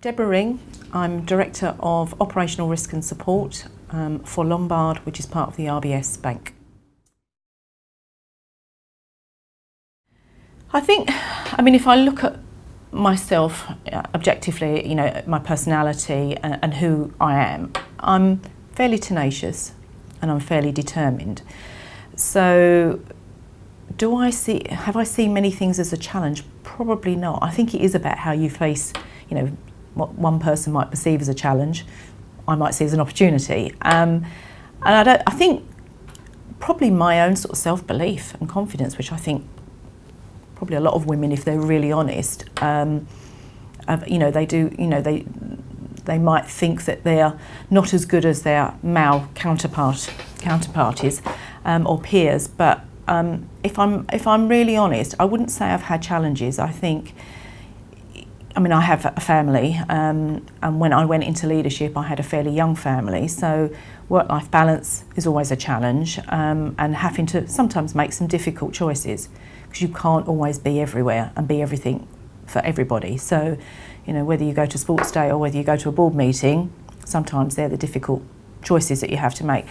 Deborah Ring. I'm Director of Operational Risk and Support for Lombard, which is part of the RBS Bank. If I look at myself objectively, my personality and who I am, I'm fairly tenacious and I'm fairly determined. So have I seen many things as a challenge? Probably not. I think it is about how you face, what one person might perceive as a challenge, I might see as an opportunity. And I think probably my own sort of self-belief and confidence, which I think probably a lot of women, if they're really honest, they might think that they're not as good as their male counterparties or peers. But if I'm really honest, I wouldn't say I've had challenges. I have a family, and when I went into leadership, I had a fairly young family, so work-life balance is always a challenge, and having to sometimes make some difficult choices, because you can't always be everywhere and be everything for everybody. So, whether you go to sports day or whether you go to a board meeting, sometimes they're the difficult choices that you have to make.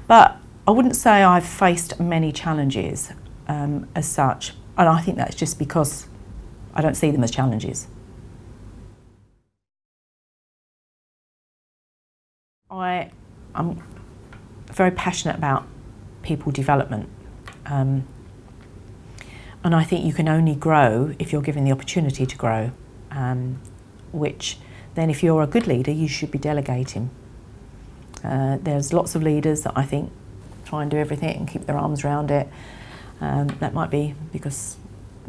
But I wouldn't say I've faced many challenges as such, and I think that's just because I don't see them as challenges. I'm very passionate about people development, and I think you can only grow if you're given the opportunity to grow, which then if you're a good leader you should be delegating. There's lots of leaders that I think try and do everything and keep their arms around it. That might be because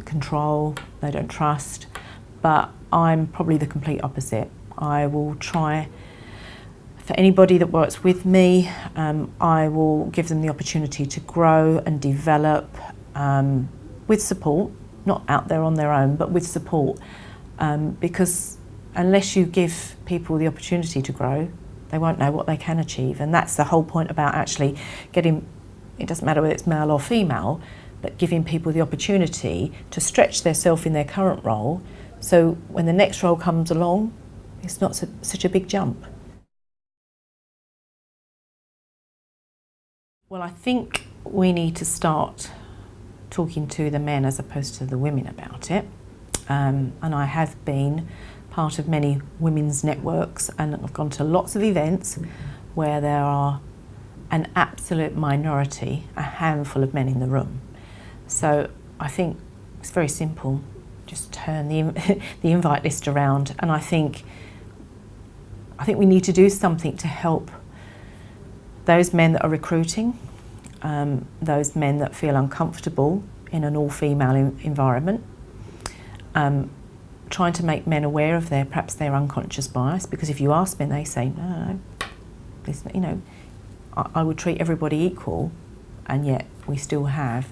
control, they don't trust, but I'm probably the complete opposite. I will try. For anybody that works with me, I will give them the opportunity to grow and develop with support, not out there on their own, but with support, because unless you give people the opportunity to grow, they won't know what they can achieve. And that's the whole point about actually getting, it doesn't matter whether it's male or female, but giving people the opportunity to stretch themselves in their current role, so when the next role comes along, it's not such a big jump. Well, I think we need to start talking to the men as opposed to the women about it. And I have been part of many women's networks, and I've gone to lots of events where there are an absolute minority, a handful of men in the room. So I think it's very simple. Just turn the invite list around, and I think we need to do something to help those men that are recruiting, those men that feel uncomfortable in an all-female environment, trying to make men aware of perhaps their unconscious bias, because if you ask men, they say, no, I would treat everybody equal, and yet we still have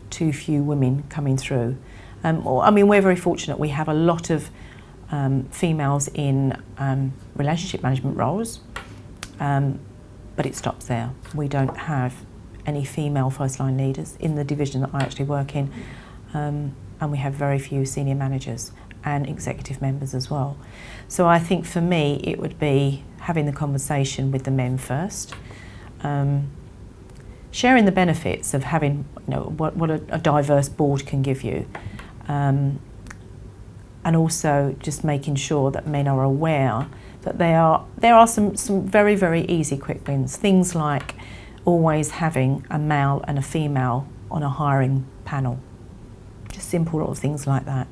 too few women coming through. We're very fortunate. We have a lot of females in relationship management roles, but it stops there. We don't have any female first-line leaders in the division that I actually work in, and we have very few senior managers and executive members as well. So I think for me it would be having the conversation with the men first, sharing the benefits of having what a diverse board can give you, and also just making sure that men are aware that there are some very, very easy quick wins. Things like always having a male and a female on a hiring panel. Just simple little things like that.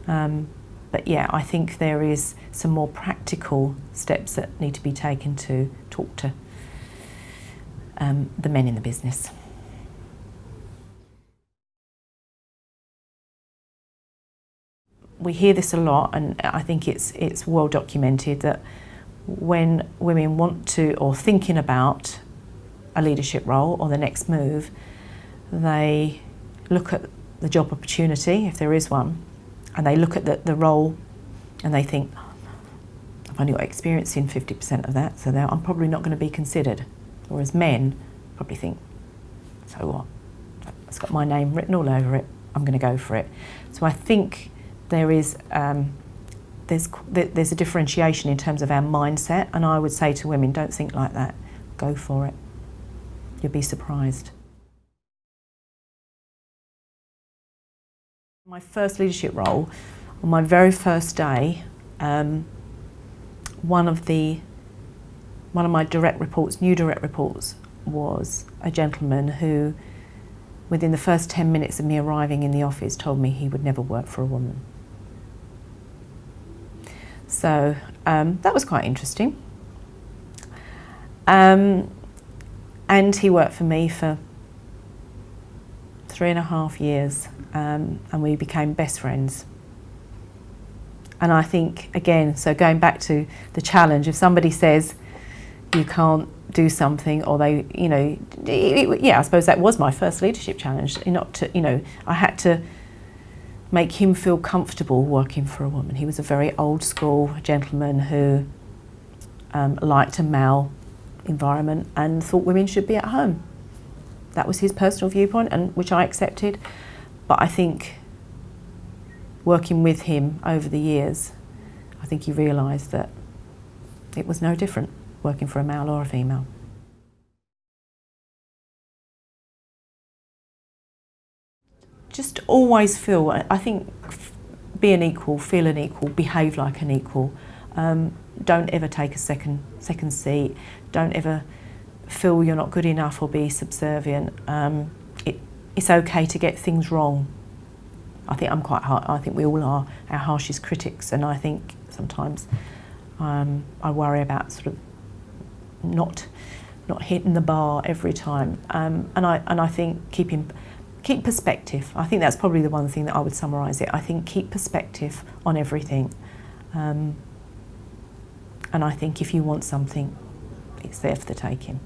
But yeah, I think there is some more practical steps that need to be taken to talk to the men in the business. We hear this a lot, and I think it's well documented that when women want to or thinking about a leadership role or the next move, they look at the job opportunity, if there is one, and they look at the role and they think, I've only got experience in 50% of that, so I'm probably not going to be considered. Whereas men probably think, so what? It's got my name written all over it, I'm going to go for it. So I think there is there's a differentiation in terms of our mindset, and I would say to women, don't think like that. Go for it. You'll be surprised. My first leadership role, on my very first day, one of my new direct reports, was a gentleman who, within the first 10 minutes of me arriving in the office, told me he would never work for a woman. So that was quite interesting. And he worked for me for 3.5 years, and we became best friends. And I think, again, so going back to the challenge, if somebody says you can't do something, or they, I suppose that was my first leadership challenge. I had to make him feel comfortable working for a woman. He was a very old school gentleman who liked a male environment and thought women should be at home. That was his personal viewpoint, and which I accepted. But I think working with him over the years, I think he realised that it was no different working for a male or a female. Just always feel, I think, be an equal, feel an equal, behave like an equal. Don't ever take a second seat. Don't ever feel you're not good enough or be subservient. It's okay to get things wrong. I think I'm quite hard. I think we all are our harshest critics, and I think sometimes I worry about sort of not hitting the bar every time. And I think keep perspective. I think that's probably the one thing that I would summarise it. I think keep perspective on everything. And I think if you want something, it's there for the taking.